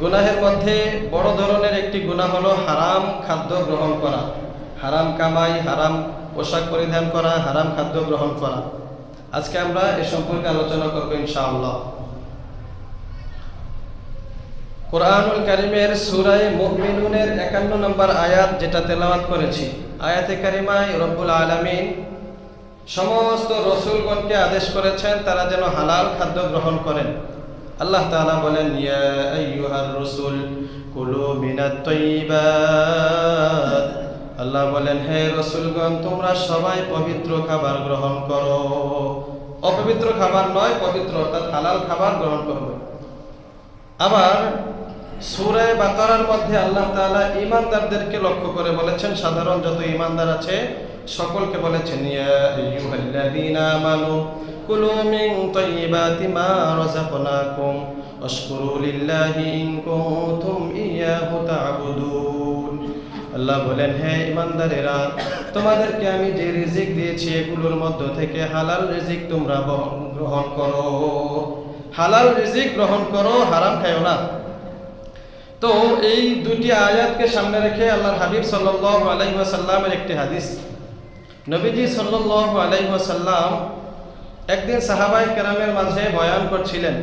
গুনাহের মধ্যে বড় ধরনের একটি গুনাহ হলো হারাম খাদ্য গ্রহণ করা, হারাম কামাই, হারাম পোশাক পরিধান করা, হারাম খাদ্য গ্রহণ করা। আজকে আমরা এ সম্পর্কে আলোচনা করব ইনশাআল্লাহ। কোরআনুল কারীমের সূরা মুমিনুনের 51 নম্বর আয়াত যেটা তেলাওয়াত করেছি, আয়াতে কারিমায় রব্বুল আলামিন সমস্ত রাসূলগণকে আদেশ করেছেন তারা যেন হালাল খাদ্য গ্রহণ করেন। আল্লাহ তাআলা বলেন, ইয়া আইয়ুহার রাসূল কুলু মিনাত তাইয়্যিবাত। আল্লাহ বলেন, হে রাসূলগণ তোমরা সবাই পবিত্র খাবার গ্রহণ করো। অপবিত্র খাবার নয়, পবিত্র অর্থাৎ হালাল খাবার গ্রহণ করবে। আবার সূরা বাকারার মধ্যে আল্লাহ তাআলা ঈমানদারদেরকে লক্ষ্য করে বলেছেন, সাধারণ যত ঈমানদার আছে সকলকে বলেছেন, ইয়া আইয়ুহাল্লাযীনা আমানু কুলু মিন তাইয়্যিবাতি মা রাযাকনাকুম ওয়াশকুরু লিল্লাহি ইন কুনতুম ইয়্যাহু তা'বুদুন। আল্লাহ বলেন, হে ঈমানদারেরা তোমাদেরকে আমি যে রিজিক দিয়েছি এগুলোর মধ্য থেকে হালাল রিজিক তোমরা গ্রহণ করো। হালাল রিজিক গ্রহণ করো, হারাম খায়ো না। তো এই দুটি আয়াতকে সামনে রেখে আল্লাহর হাবিব সাল্লাল্লাহু আলাইহি ওয়াসাল্লামের একটি হাদিস, নবীজি সাল্লাল্লাহু আলাইহি ওয়াসাল্লাম একদিন সাহাবায়ে কেরামের মাঝে বয়ান করছিলেন।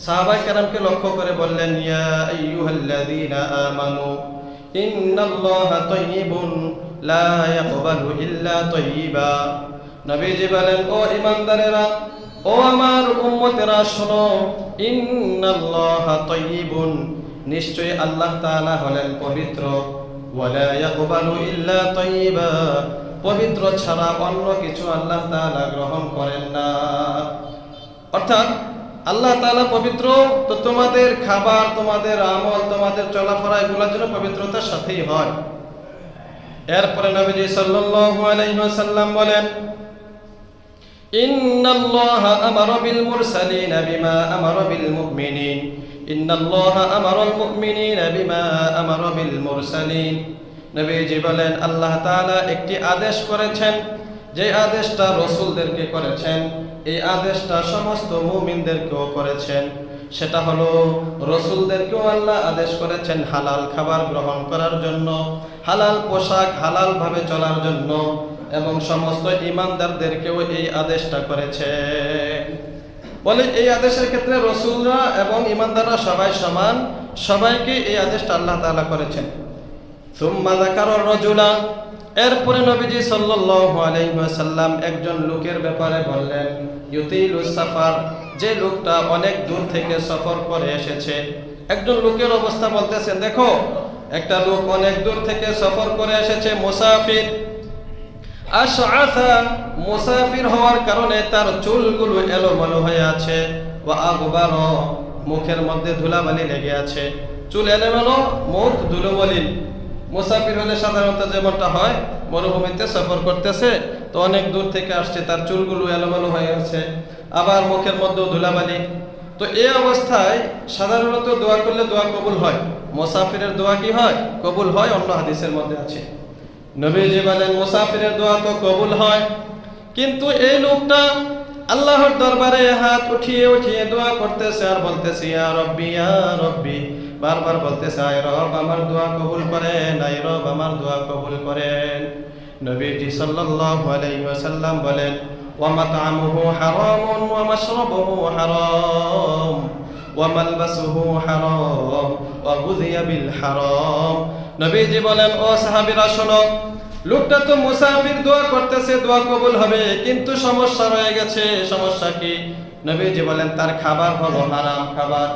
সাহাবায়ে কেরামকে লক্ষ্য করে বললেন, ইয়া আইয়ুহাল্লাযীনা আমানু ইন্নাল্লাহা তাইয়্যিবুন লা ইয়াকবালু ইল্লা তাইয়্যিবা। নবীজি বলেন, ও ঈমানদারেরা, ও আমার উম্মতেরা শোনো, ইন্নাল্লাহা তাইয়্যিবুন, নিশ্চয়ই আল্লাহ তাআলা হলেন পবিত্র, ওয়ালা ইয়াকবালু ইল্লা তাইয়্যিবা, পবিত্র ছাড়া অন্য কিছু আল্লাহ তাআলা গ্রহণ করেন না। অর্থাৎ আল্লাহ তাআলা পবিত্র, তো তোমাদের খাবার, তোমাদের আমল, তোমাদের চলাফেরা এগুলো যেন পবিত্রতার সাথেই হয়। এরপরে নবীজি সাল্লাল্লাহু আলাইহি ওয়াসাল্লাম বলেন, ইন্নাল্লাহা আমারা বিল মুরসালিনা বিমা আমারা বিল মুমিনিন, ইন্নাল্লাহা আমারাল মুমিনিনা বিমা আমারা বিল মুরসালিন। নবীজি বলেন, আল্লাহ তাআলা একটি আদেশ করেছেন, যে আদেশটা রাসূলদেরকে করেছেন এই আদেশটা সমস্ত মুমিনদেরকেও করেছেন। সেটা হলো রাসূলদেরকেও আল্লাহ আদেশ করেছেন হালাল খাবার গ্রহণ করার জন্য, হালাল পোশাক হালাল ভাবে চলার জন্য, এবং সমস্ত ঈমানদারদেরকেও এই আদেশটা করেছেন। বলে এই আদেশের ক্ষেত্রে রাসূলরা এবং ঈমানদাররা সবাই সমান, সবাইকে এই আদেশটা আল্লাহ তাআলা করেছেন। সুম্মা যাকারার রাজুলা, এরপরে নবীজি সাল্লাল্লাহু আলাইহি ওয়াসাল্লাম একজন লোকের ব্যাপারে বললেন, ইউতিলুস সাফার, যে লোকটা অনেক দূর থেকে সফর করে এসেছে। একজন লোকের অবস্থা বলতেছেন, দেখো একটা লোক অনেক দূর থেকে সফর করে এসেছে, মুসাফির, আশআসা, মুসাফির হওয়ার কারণে তার চুলগুলো এলোমেলো হয়ে আছে, ওয়া আগবার, মুখের মধ্যে ধুলাবালি লেগে আছে। চুল এলোমেলো, মুখ ধুলোবালি। মুসাফির হলে সাধারণত যেমনটা হয়, মরুভূমিতে সফর করতেছে তো অনেক দূর থেকে আসছে, তার চুলগুলো এলোমেলো হয়ে আছে, আবার মুখের মধ্যে ধুলাবালি। তো এই অবস্থায় সাধারণত দোয়া করলে দোয়া কবুল হয়। মুসাফিরের দোয়া কি হয়? কবুল হয়, অন্য হাদিসের মধ্যে আছে। নবীজি বলেন, মুসাফিরের দোয়া তো কবুল হয়, কিন্তু এই লোকটা আল্লাহর দরবারে হাত উঠিয়ে উঠিয়ে দোয়া করতেছে আর বলতেছে, ইয়া রব্বি ইয়া রব্বি, বারবার বলতেছে, আয় রব আমার দোয়া কবুল করেন, আয় রব আমার দোয়া কবুল করেন। নবীজি সাল্লাল্লাহু আলাইহি ওয়াসাল্লাম বলেন, ওয়া মাতআমুহু হারামুন ওয়া মাশরাবুহু হারাম ওয়া মালবাসুহু হারাম ওয়া গুযিয়া বিল হারাম। নবীজি বলেন, ও সাহাবীরা শোনো, লোকটা তো মুসাফির, দোয়া করতেছে দোয়া কবুল হবে, কিন্তু সমস্যা রয়ে গেছে। সমস্যা কি? নবীজি বলেন, তার খাবার হলো হারাম খাবার,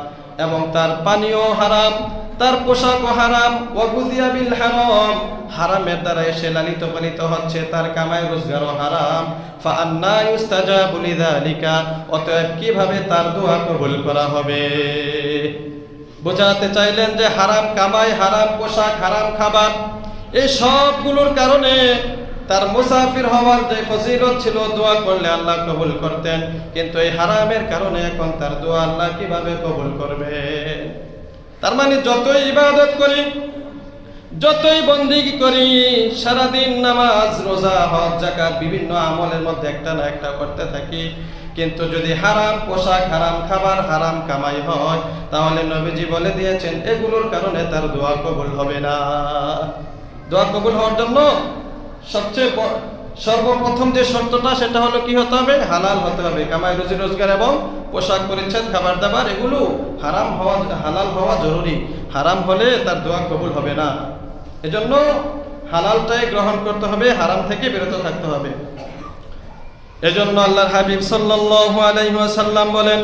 এবং তার পানীয় হারাম, তার পোশাকও হারাম, ওয়া গুযিয়া বিল হারাম, হারামের দ্বারা এসে লালিত পালিত হচ্ছে, তার কামাই রোজগারও হারাম। ফা আন্না ইউস্তাজাবু লিযালিকা, অতএব কিভাবে তার দোয়া কবুল করা হবে? বোঝাতে চাইলেন যে হারাম কামাই, হারাম পোশাক, হারাম খাবার, এই সবগুলোর কারণে তার মুসাফির হওয়ার যে ফজিলত ছিল, দোয়া করলে আল্লাহ কবুল করতেন, কিন্তু এই হারামের কারণে এখন তার দোয়া আল্লাহ কিভাবে কবুল করবে? তার মানে যতই ইবাদত করি, যতই বন্দেগী করি, সারাদিন নামাজ রোজা হজ যাকাত বিভিন্ন আমলের মধ্যে একটা না একটা করতে থাকি, কিন্তু যদি হারাম পোশাক, হারাম খাবার, হারাম কামাই হয়, তাহলে নবীজি বলে দিয়েছেন এগুলোর কারণে তার দোয়া কবুল হবে না। দোয়া কবুল হওয়ার জন্য সর্বপ্রথম যে শর্তটা সেটা হলো কি হতে হবে? হালাল হতে হবে। কামাই রুজি রোজগার এবং পোশাক পরিচ্ছদ, খাবার দাবার এগুলো হালাল হওয়া জরুরি। হারাম হলে তার দোয়া কবুল হবে না। এজন্য হালালটাই গ্রহণ করতে হবে, হারাম থেকে বিরত থাকতে হবে। এজন্য আল্লাহর হাবিব সাল্লাল্লাহু আলাইহি ওয়াসাল্লাম বলেন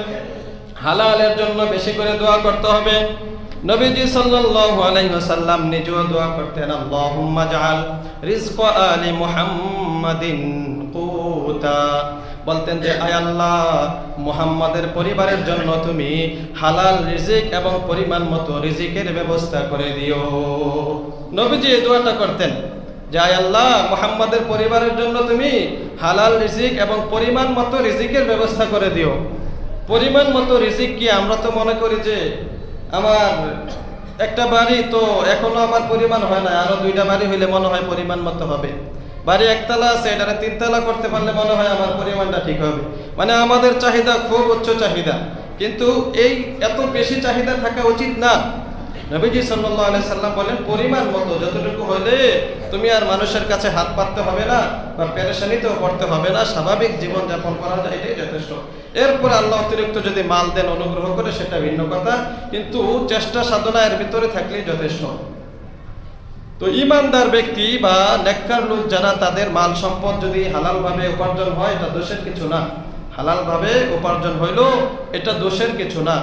হালালের জন্য বেশি করে দোয়া করতে হবে। নবীজি সাল্লাল্লাহু আলাইহি ওয়াসাল্লাম নিজেও দোয়া করতেন, আল্লাহুম্মা জাআল রিজকা আলি মুহাম্মাদিন কুতা। বলতেন যে আয় আল্লাহ, মুহাম্মাদের পরিবারের জন্য তুমি হালাল রিজিক এবং পরিমাণ মতো রিজিকের ব্যবস্থা করে দিও। নবীজি এই দোয়াটা করতেন যে আয় আল্লাহ, মুহাম্মাদের পরিবারের জন্য তুমি হালাল রিজিক এবং পরিমাণ মতো রিজিকের ব্যবস্থা করে দিও। পরিমাণ মতো রিজিক কি? আমরা তো মনে করি যে আমার একটা বাড়ি তো এখনো আমার পরিমাণ হয় না, আরো 2টা বাড়ি হইলে মনে হয় পরিমাণ মতো হবে। বাড়ি একতলা আছে, এটারে 3তলা করতে পারলে মনে হয় আমার পরিমাণটা ঠিক হবে। মানে আমাদের চাহিদা খুব উচ্চ চাহিদা, কিন্তু এই এত বেশি চাহিদা থাকা উচিত না। নবীজি সাল্লাল্লাহু আলাইহি সাল্লাম বলেন পরিমাণ মতো, যতটুকু হলে তুমি আর মানুষের কাছে হাত পাততে হবে না বা পেরেশানিতেও পড়তে হবে না, স্বাভাবিক জীবন যাপন করা যায়, এটাই যথেষ্ট। এরপর আল্লাহ অতিরিক্ত যদি মাল দেন, অনুগ্রহ করে, সেটা ভিন্ন কথা, কিন্তু চেষ্টা সাধনা এর ভিতরে থাকলেই যথেষ্ট। তো ঈমানদার ব্যক্তি বা নেককার লোক যারা, তাদের মাল সম্পদ যদি হালালভাবে উপার্জন হয়, এটা দোষের কিছু না। হালালভাবে উপার্জন হইল এটা দোষের কিছু না।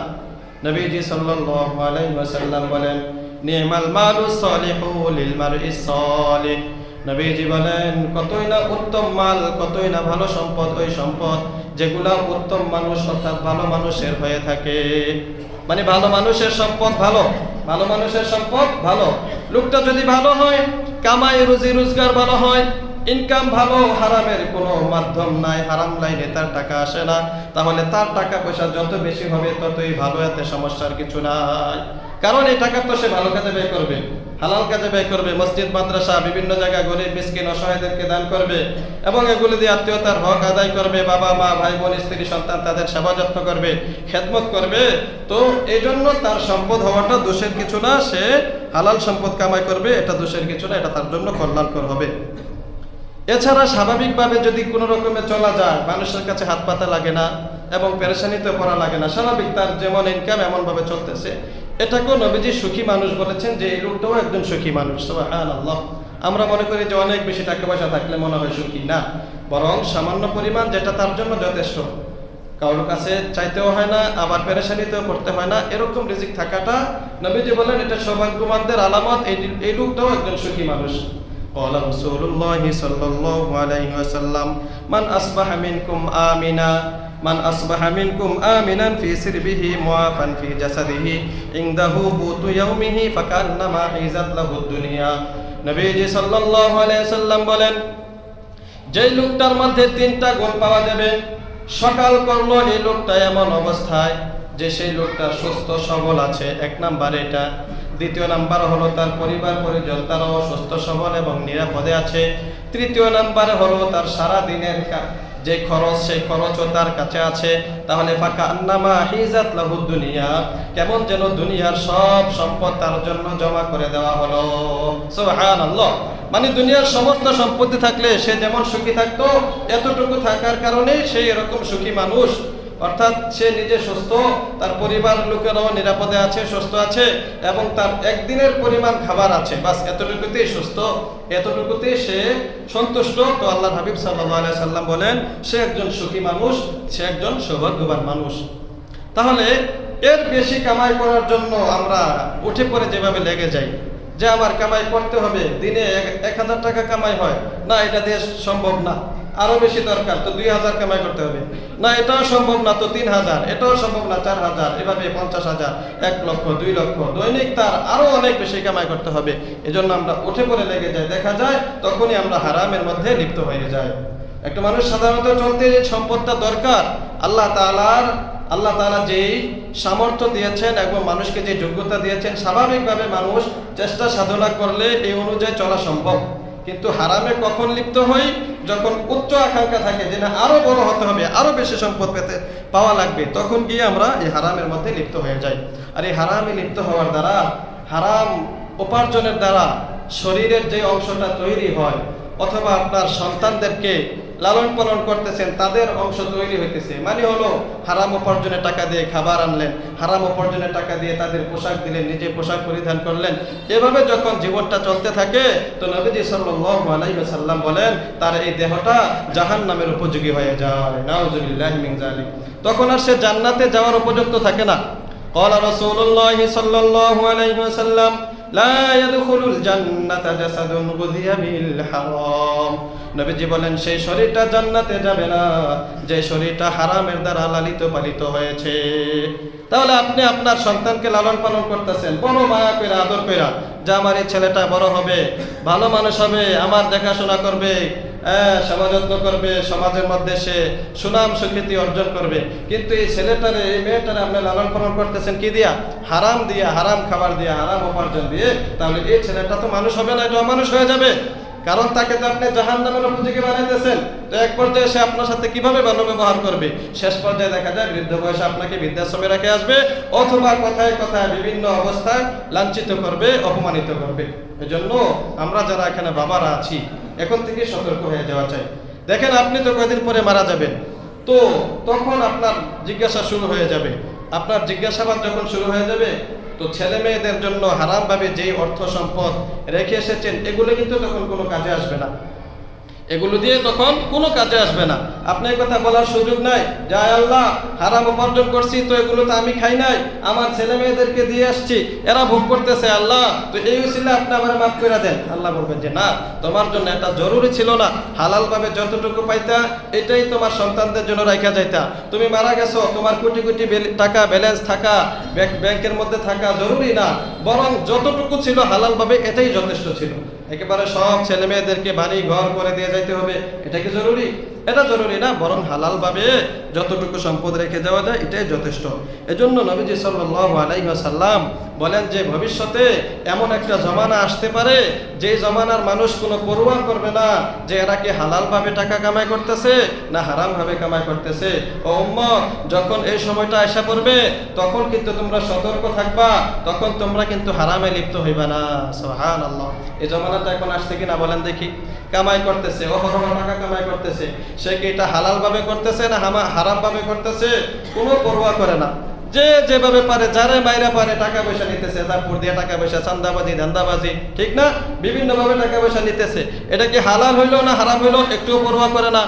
নবীজি সাল্লাল্লাহু আলাইহি ওয়াসাল্লাম বলেন নি'মাল মালুস সালিহু লিল মারইস সালিহ। নবীজি বলেন কতই না উত্তম মাল, কতই না ভালো সম্পদ ওই সম্পদ যেগুলা উত্তম মানুষ অর্থাৎ ভালো মানুষের হয়ে থাকে। মানে ভালো মানুষের সম্পদ ভালো, ভালো মানুষের সম্পদ ভালো। লোকটা যদি ভালো হয়, কামাই রুজি রোজগার ভালো হয়, ইনকাম ভালো, হারামের কোনো মাধ্যম নাই, হারাম লাইনে তার টাকা আসে না, তাহলে তার টাকা পয়সা যত বেশি হবে ততই ভালো, এতে সমস্যার কিছু নাই। কারণ এই টাকা তো সে ভালো কাজে ব্যয় করবে, হালাল কাজে ব্যয় করবে, মসজিদ মাদ্রাসা বিভিন্ন জায়গায় গরিব মিসকিন অসহায়দেরকে দান করবে এবং এগুলো দিয়ে আত্মীয়তার হক আদায় করবে, বাবা মা ভাই বোন স্ত্রী সন্তান তাদের সেবা যত্ন করবে, খেদমত করবে। তো এই জন্য তার সম্পদ হওয়াটা দোষের কিছু না। সে হালাল সম্পদ কামাই করবে, এটা দোষের কিছু না, এটা তার জন্য কল্যাণকর হবে। এছাড়া স্বাভাবিকভাবে যদি কোনো রকমে চলা যায়, মানুষের কাছে হাত পাতা লাগে না এবং পেরেশানিতে পড়া লাগে না, স্বাভাবিক তার যেমন ইনকাম এমনভাবে চলতেছে, এটাকেও নবীজি সুখী মানুষ বলেছেন, যে এই লোকটাও একজন সুখী মানুষ। সুবহানাল্লাহ। আমরা মনে করি যে অনেক বেশি টাকা পয়সা থাকলে মনে হয় সুখী, না, বরং সামান্য পরিমাণ যেটা তার জন্য যথেষ্ট, কারোর কাছে চাইতেও হয় না, আবার পেরেশানিতেও পড়তে হয় না, এরকম রিজিক থাকাটা নবীজি বলেন এটা সৌভাগ্যবানদের আলামত। এই লোকটাও একজন সুখী মানুষ। قال رسول الله صلى الله عليه وسلم من أصبح منكم آمنا في سربه معافا في جسده عنده قوت يومه فكأنما حيزت له الدنيا। নবীজি সাল্লাল্লাহু আলাইহি ওয়াসাল্লাম বলেন যে লোকটার মধ্যে 3টা গুণ পাওয়া যাবে, সকাল করলো এই লোকটা এমন অবস্থায় যে সেই লোকটা সুস্থ সবল আছে, 1 নাম্বার এটা। 2য় নাম্বার হলো তার পরিবার পরিজন তারাও সুস্থ সবল এবং নিরাপদে আছে। 3য় নাম্বার হলো তার সারা দিনের যে খরচ, সেই খরচও তার কাছে আছে। তাহলে ফাঁকা আন্নামা হিজাত লাহু দুনিয়া, কেমন যেন দুনিয়ার সব সম্পদ তার জন্য জমা করে দেওয়া হলো। সুবহানাল্লাহ। মানে দুনিয়ার সমস্ত সম্পত্তি থাকলে সে যেমন সুখী থাকতো, এতটুকু থাকার কারণে সে এরকম সুখী মানুষ। অর্থাৎ সে নিজে সুস্থ, তার পরিবার লোকেরাও নিরাপদে আছে, সুস্থ আছে এবং তার একদিনের পরিমাণ খাবার আছে, বাস এতটুকুতেই সুস্থ, এতটুকুতেই সে সন্তুষ্ট। তো আল্লাহর হাবিব সাল্লাল্লাহু আলাইহি সাল্লাম বলেন সে একজন সুখী মানুষ, সে একজন সৌভাগ্যবান মানুষ। তাহলে এর বেশি কামাই করার জন্য আমরা উঠে পড়ে যেভাবে লেগে যাই যে আমার কামাই করতে হবে, দিনে 1000 টাকা কামাই হয় না, এটা দিয়ে সম্ভব না, আরো বেশি দরকার, তো 2000 কামাই করতে হবে, না এটাও সম্ভব না, তো 3000, এটাও সম্ভব না, 4000, এভাবে 50,000, 1 লক্ষ, 2 লক্ষ, দৈনিক তার আরো অনেক বেশি কামাই করতে হবে। এজন্য আমরা উঠে পড়ে লেগে যাই, দেখা যায় তখনই আমরা হারামের মধ্যে লিপ্ত হয়ে যাই। একটা মানুষ সাধারণত চলতে যে সম্পদটা দরকার, আল্লাহ তাআলা যেই সামর্থ্য দিয়েছেন এবং মানুষকে যে যোগ্যতা দিয়েছেন, স্বাভাবিকভাবে মানুষ চেষ্টা সাধনা করলে এই অনুযায়ী চলা সম্ভব। কিন্তু হারামে কখন লিপ্ত হই? যখন উচ্চ আকাঙ্ক্ষা থাকে যে না আরো বড় হতে হবে, আরো বেশি সম্পদ পাওয়া লাগবে, তখন গিয়ে আমরা এই হারামের মধ্যে লিপ্ত হয়ে যাই। আর এই হারামে লিপ্ত হওয়ার দ্বারা, হারাম উপার্জনের দ্বারা শরীরের যে অংশটা তৈরি হয়, অথবা আপনার সন্তানদেরকে লালন পালন করতেছেন তাদের অংশ তৈরি হইতেছে, মানে হলো হারাম উপার্জনের টাকা দিয়ে খাবার আনলেন, হারাম উপার্জনের টাকা দিয়ে তাদের পোশাক দিলেন, নিজে পোশাক পরিধান করলেন। এভাবে যখন জীবনটা চলতে থাকে, তো নবীজি সাল্লাল্লাহু আলাইহি ওয়াসাল্লাম বলেন তার এই দেহটা জাহান্নামের উপযোগী হয়ে যায়। নাউযুবিল্লাহি মিন যালিক। তখন আর সে জান্নাতে যাওয়ার উপযুক্ত থাকে না। قال رسول الله صلى الله عليه وسلم لا يدخل الجنة جسد غذي بالحرام। নবীজি বলেন সেই শরীরটা জান্নাতে যাবে না যে শরীরটা হারামের দ্বারা লালিত পালিত হয়েছে। তাহলে আপনি আপনার সন্তানকে লালন পালন করতেছেন বড় মায়া কইরা, আদর কইরা, যে আমার এই ছেলেটা বড় হবে, ভালো মানুষ হবে, আমার দেখাশোনা করবে, সেবা যত্ন করবে, সমাজের মধ্যে সে সুনাম স্বীকৃতি অর্জন করবে। কিন্তু এই ছেলেটারে, এই মেয়েটারে আপনি লালন পালন করতেছেন কি দিয়া? হারাম দিয়া, হারাম খাবার দিয়া, হারাম উপার্জন দিয়ে। তাহলে এই ছেলেটা তো মানুষ হবে না, এটা অমানুষ হয়ে যাবে। কারণ তাকে তো আপনি জাহান্নামের উপযোগী বানাইতেছেন। তো এক পর্যায়ে সে আপনার সাথে কিভাবে ভালো ব্যবহার করবে? শেষ পর্যায়ে দেখা যায় বৃদ্ধ বয়সে আপনাকে বৃদ্ধাশ্রমে রেখে আসবে, অথবা কথায় কথায় বিভিন্ন অবস্থায় লাঞ্ছিত করবে, অপমানিত করবে। এজন্য আমরা যারা এখানে বাবারা আছি, এখন থেকে সতর্ক হয়ে যাওয়া চাই। দেখেন আপনি তো কয়েকদিন পরে মারা যাবেন, তো তখন আপনার জিজ্ঞাসা শুরু হয়ে যাবে। আপনার জিজ্ঞাসাবাদ যখন শুরু হয়ে যাবে, তো ছেলে মেয়েদের জন্য হারামভাবে যেই অর্থ সম্পদ রেখে এসেছেন, এগুলো কিন্তু তখন কোনো কাজে আসবে না। এগুলো দিয়ে তখন কোনো কাজে আসবে না। আপনি এই কথা বলার সুযোগ নাই যে আল্লাহ হারাম উপার্জন করছি, তো এগুলো তো আমি খাই নাই, আমার ছেলে মেয়েদেরকে দিয়ে আসছি, এরা ভোগ করতেছে, আল্লাহ তো এই উসিলা আপনি আমার মাফ করে দেন। আল্লাহ বলবেন যে না, তোমার জন্য এটা জরুরি ছিল না, হালালভাবে যতটুকু পাইতা এটাই তোমার সন্তানদের জন্য রাখা যাইতা। তুমি মারা গেছো, তোমার কোটি কোটি টাকা ব্যালেন্স থাকা, ব্যাংকের মধ্যে থাকা জরুরি না, বরং যতটুকু ছিল হালালভাবে এটাই যথেষ্ট ছিল। একেবারে সব ছেলে মেয়েদেরকে বাড়ি ঘর করে দিয়ে যাইতে হবে, এটা কি জরুরি? এটা জরুরি না, বরং হালালভাবে যতটুকু সম্পদ রেখে যাওয়া যায় এটাই যথেষ্ট। এজন্য নবীজি সাল্লাল্লাহু আলাইহি ওয়াসাল্লাম বলেন যে ভবিষ্যতে এমন একটা জমানা আসতে পারে যে জমানার মানুষ কোনো পরোয়া করবে না যে এরা কি হালালভাবে টাকা কামাই করতেছে না হারামভাবে কামাই করতেছে। ও উম্মত, যখন এই সময়টা আসা পড়বে তখন কিন্তু তোমরা সতর্ক থাকবা, তখন তোমরা কিন্তু হারামে লিপ্ত হইবা না। সুবহানাল্লাহ। এই জমানাটা এখন আসছে কিনা বলেন দেখি। কামাই করতেছে, অহরহ টাকা কামাই করতেছে, সে কি এটা হালালভাবে করতেছে না হারামভাবে করতেছে কোনো পরোয়া করে না। যে যেভাবে পারে, যারা বাইরে পারে টাকা পয়সা নিতেছে, তারপর দিয়ে টাকা পয়সা, চান্দাবাজি, ধান্দাবাজি, ঠিক না, বিভিন্নভাবে টাকা পয়সা নিতেছে। এটা কি হালাল হইলো না হারাম হইলো একটুও পরোয়া করে না।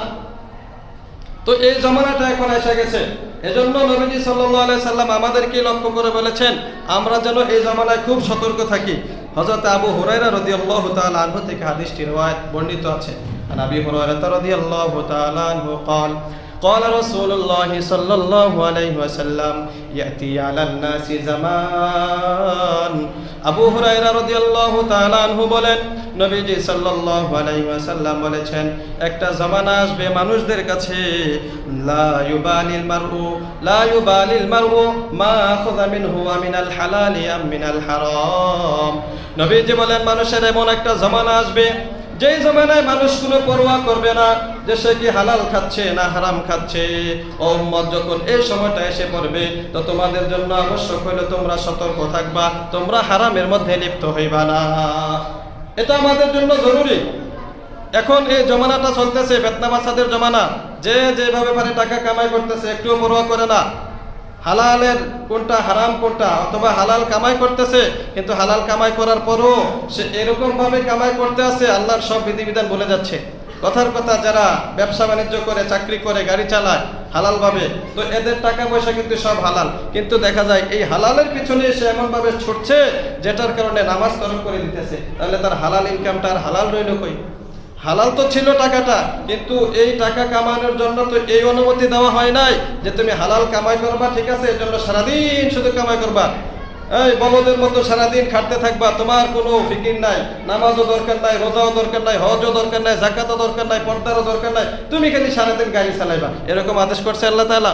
তো এই জমানাটা এখন এসে গেছে। এজন্য নবীজি সাল্লাল্লাহু আলাইহি সাল্লাম আমাদেরকে লক্ষ্য করে বলেছেন আমরা যেন এই জমানায় খুব সতর্ক থাকি। হযরত আবু হুরায়রা রাদিয়াল্লাহু তাআলা আনহু থেকে হাদিসটি রওয়ায়াত বর্ণিত আছে। আন আবি হুরায়রা রাদিয়াল্লাহু তাআলা আনহু قال قال رسول الله صلى الله عليه وسلم يأتي على الناس زمان। আবু হুরায়রা রাদিয়াল্লাহু তাআলা আনহু বলেন নবীজি সাল্লাল্লাহু আলাইহি ওয়াসাল্লাম বলেছেন একটা জামানা আসবে মানুষদের কাছে লা ইউবালিল মারউ মা আখাযা মিনহু ওয়া মিনাল হালালি আম মিনাল হারাম। নবীজি বলেন মানুষের এমন একটা জামানা আসবে যেই জমানায় মানুষ কোনো পরোয়া করবে না যে সে কি হালাল খাচ্ছে না হারাম খাচ্ছে। ও উম্মত, যখন এই সময়টা এসে পড়বে তো তোমাদের জন্য আবশ্যক হইল তোমরা সতর্ক থাকবা, তোমরা হারামের মধ্যে লিপ্ত হইবা না। এটা আমাদের জন্য জরুরি। এখন এই জমানাটা চলতেছে ফিতনা ফাসাদের জমানা, যে যেভাবে পারে টাকা কামাই করতেছে, একটুও পরোয়া করে না হালালের কোনটা হারাম কোনটা, অথবা হালাল কামাই করতেছে কিন্তু হালাল কামাই করার পরও সে এরকম ভাবে কামাই করতে আছে আল্লাহর সব বিধিবিধান বলে যাচ্ছে। কথার কথা যারা ব্যবসা বাণিজ্য করে, চাকরি করে, গাড়ি চালায় হালাল ভাবে, তো এদের টাকা পয়সা কিন্তু সব হালাল, কিন্তু দেখা যায় এই হালালের পিছনে সে এমন ভাবে ছুটছে যেটার কারণে নামাজ তরক করে দিতেছে। তাহলে তার হালাল ইনকামটা আর হালাল রইল কই? হালাল তো ছিল টাকাটা, কিন্তু এই টাকা কামানোর জন্য তো এই অনুমতি দেওয়া হয় নাই যে তুমি হালাল কামাই করবা, ঠিক আছে, এর জন্য সারাদিন শুধু কামাই করবা, এই বলদের মতো সারাদিন খাটতে থাকবা, তোমার কোনো ফিকির নাই, নামাজও দরকার নাই, রোজাও দরকার নাই, হজও দরকার নাই, যাকাতও দরকার নাই, পর্দারও দরকার নাই, তুমি খালি সারাদিন গাড়ি চালাইবা, এরকম আদেশ করছে আল্লাহ তাআলা।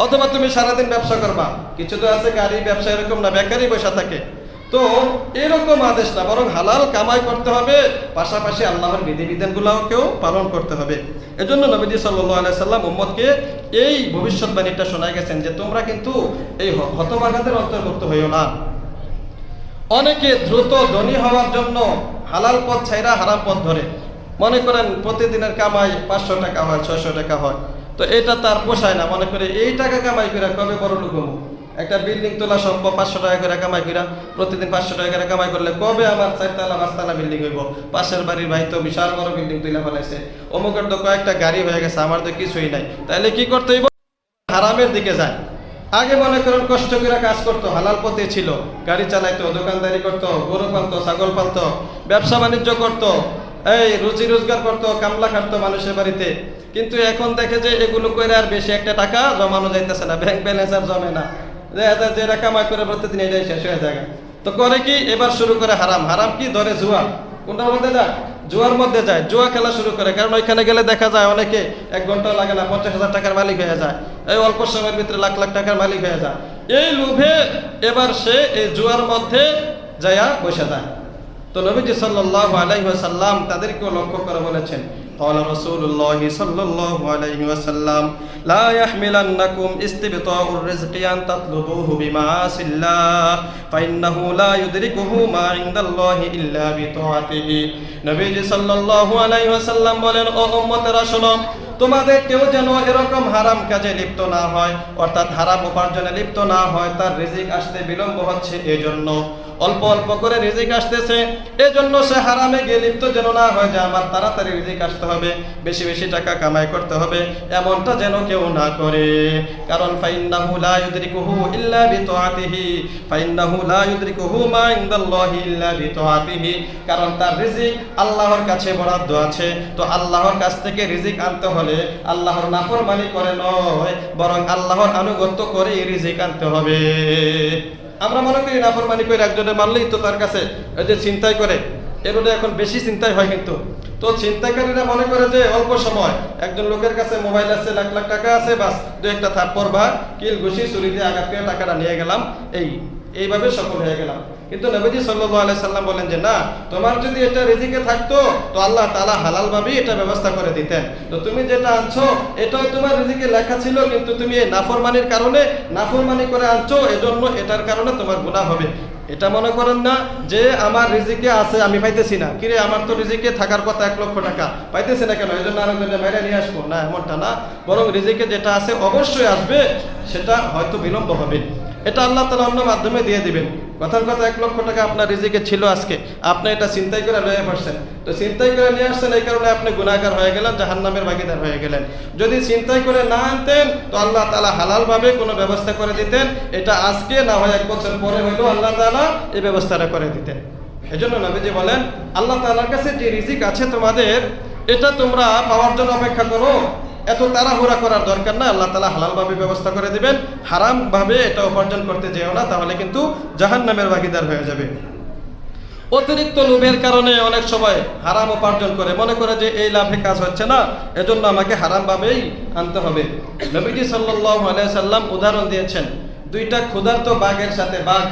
অথবা তুমি সারাদিন ব্যবসা করবা, কিছু তো আছে গাড়ি ব্যবসা এরকম না, বেকারই বসে থাকে, তো এরকম আদেশ না, বরং হালাল কামাই করতে হবে, পাশাপাশি আল্লাহর বিধিবিধানগুলোকেও পালন করতে হবে। এজন্য নবীজি সাল্লাল্লাহু আলাইহি সাল্লাম উম্মতকে এই ভবিষ্যৎবাণীটা শোনায় গেছেন যে তোমরা কিন্তু এই হতভাগাদের অন্তর্ভুক্ত হইও না। অনেকে দ্রুত ধনী হওয়ার জন্য হালাল পথ ছাইরা হারাম পথ ধরে, মনে করেন প্রতিদিনের কামাই 500 টাকা হয়, 600 টাকা হয়, তো এটা তার পোষায় না, মনে করে এই টাকা কামাই করে কবে বড় লোক হবো। একটা বিল্ডিং তোলা সম্ভব 500 টাকা করে কামাই করা, প্রতিদিন 500 টাকা করে কামাই করলে কবে আমার 4 তলা 5 তলা বিল্ডিং হইব। পাশের বাড়ির ভাই তো বিশাল বড় বিল্ডিং তুলে ফেলাইছে, অমুকের তো কয়েকটা গাড়ি হয়ে গেছে, আমার তো কিছুই নাই। তাইলে কি করতে হইব? হারামের দিকে যায়। আগে মনে করেন কষ্ট করে কাজ করতো, হালাল পথে ছিল, গাড়ি চালাইতো, দোকানদারি করতো, গরু পালতো, ছাগল পালতো, ব্যবসা বাণিজ্য করতো, এই রুজি রোজগার করতো, কামলা খাটতো মানুষের বাড়িতে। কিন্তু এখন দেখে যে এগুলো করে আর বেশি একটা টাকা জমানো যাইতেছে না, ব্যাংক ব্যালেন্স আর জমে না, যেটা কামাই করে প্রতিদিন এটাই শেষ হয়ে যায়। তো করে কি? এবার শুরু করে হারাম। হারাম কি? ধরে জুয়া। কোনটার মধ্যে যায়? জুয়ার মধ্যে যায়, জুয়া খেলা শুরু করে। কারণ ওইখানে গেলে দেখা যায় অনেকে 1 ঘন্টাও লাগে না 50,000 টাকার মালিক হয়ে যায়, এই অল্প সময়ের ভিতরে লাখ লাখ টাকার মালিক হয়ে যায়। এই লোভে এবার সে এই জুয়ার মধ্যে যায়া বসে যায়। তো নবীজি সাল্লাল্লাহু আলাইহি ওয়াসাল্লাম তাদেরকেও লক্ষ্য করে বলেছেন, قال رسول الله صلى الله عليه وسلم لا يحملنكم استبطاء الرزق أن تطلبوه بمعاصي الله فإنه لا يدركه ما عند الله إلا بطاعته। নবীজি সাল্লাল্লাহু আলাইহি ওয়াসাল্লাম বলেন, ও উম্মতেরা শোনো, তোমাদের কেউ যেন এরকম হারাম কাজে লিপ্ত না হয়, অর্থাৎ হারাম উপার্জনে লিপ্ত না হয়। তার রিজিক আসতে বিলম্ব হচ্ছে, এজন্য অল্প অল্প করে রিজিক আসতেছে, এজন্য সে হারামে গিয়ে লিপ্ত যেন না হয় যে আমার তাড়াতাড়ি রিজিক আসতে হবে, বেশি বেশি টাকা কামাই করতে হবে, এমনটা যেন কেউ না করে। কারণ ফাইন্নাহু লা ইউদরিকুহু ইল্লা বিতাআতিহি, ফাইন্নাহু লা ইউদরিকুহু মা ইনদাল্লাহি ইল্লা বিতাআতিহি। কারণ তার রিজিক আল্লাহর কাছে বরাদ্দ আছে। তো আল্লাহর কাছ থেকে রিজিক আনতে হলে আল্লাহর নাফরমানি করে নয়, বরং আল্লাহর আনুগত্য করে রিজিক আনতে হবে। আমরা মনে করি নাফরমানি করে একজনে মানলেই তো তার কাছে, এই যে ছিনতাই করে, এগুলো এখন বেশি চিন্তাই হয়। কিন্তু তো ছিনতাইকারীরা মনে করে যে অল্প সময় একজন লোকের কাছে মোবাইল আছে, লাখ লাখ টাকা আছে, বাস 2-1টা থাপ্পড় বা কিল ঘুষি ছুরি দিয়ে আঘাত করে টাকাটা নিয়ে গেলাম, এইভাবে সফল হয়ে গেলাম। কিন্তু নবীজি সাল্লাল্লাহু আলাইহি সাল্লাম বলেন যে না, তোমার যদি এটা রিজিকে থাকতো তো আল্লাহ তাআলা হালাল ভাবেই এটা ব্যবস্থা করে দিতেন। তো তুমি যেটা আনছো এটাও তোমার রিজিকে লেখা ছিল, কিন্তু তুমি এই নাফরমানির কারণে নাফরমানি করে আনছো, এজন্য এটার কারণে তোমার গুনাহ হবে। এটা মনে করেন না যে আমার রিজিকে আছে আমি পাইতেছি না, কিরে আমার তো রিজিকে থাকার কথা 1 লক্ষ টাকা, পাইতেছি না কেন, এজন্য আরেকজনে বাইরে নিয়ে আসবো না, এমনটা না। বরং রিজিকে যেটা আছে অবশ্যই আসবে, সেটা হয়তো বিলম্ব হবে, এটা আল্লাহ তাআলা অন্য মাধ্যমে দিয়ে দিবেন। কথার কথা 1 লক্ষ টাকা আপনার রিজিকে ছিল, আজকে আপনি এটা চিন্তাই করে লয়ে পড়ছেন, তো চিন্তাই করে নিয়ে আসছেন, এই কারণে আপনি গুনাহগার হয়ে গেলেন, জাহান্নামের ভাগীদার হয়ে গেলেন। যদি চিন্তাই করে না আনতেন তো আল্লাহ তাআলা হালাল ভাবে কোনো ব্যবস্থা করে দিতেন, এটা আজকে না হয় 1 বছর পরে হইলেও আল্লাহ তাআলা এই ব্যবস্থাটা করে দিতেন। এজন্য নবীজি বলেন, আল্লাহ তাআলার কাছে যে রিজিক আছে তোমাদের, এটা তোমরা পাওয়ার জন্য অপেক্ষা করো, এত তাড়াহুড়া করার দরকার না, আল্লাহ তাআলা হালাল ভাবে ব্যবস্থা করে দিবেন। হারাম ভাবে এটা উপার্জন করতে যেও না, তাহলে কিন্তু জাহান্নামের ভাগীদার হয়ে যাবে। অতিরিক্ত লোভের কারণে অনেক সময় হারাম উপার্জন করে, মনে করে যে এই লাভে কাজ হচ্ছে না, এজন্য আমাকে হারাম ভাবেই আনতে হবে। নবীজি সাল্লাল্লাহু আলাইহি সাল্লাম উদাহরণ দিয়েছেন 2টা ক্ষুধার্ত বাঘের সাথে। বাঘ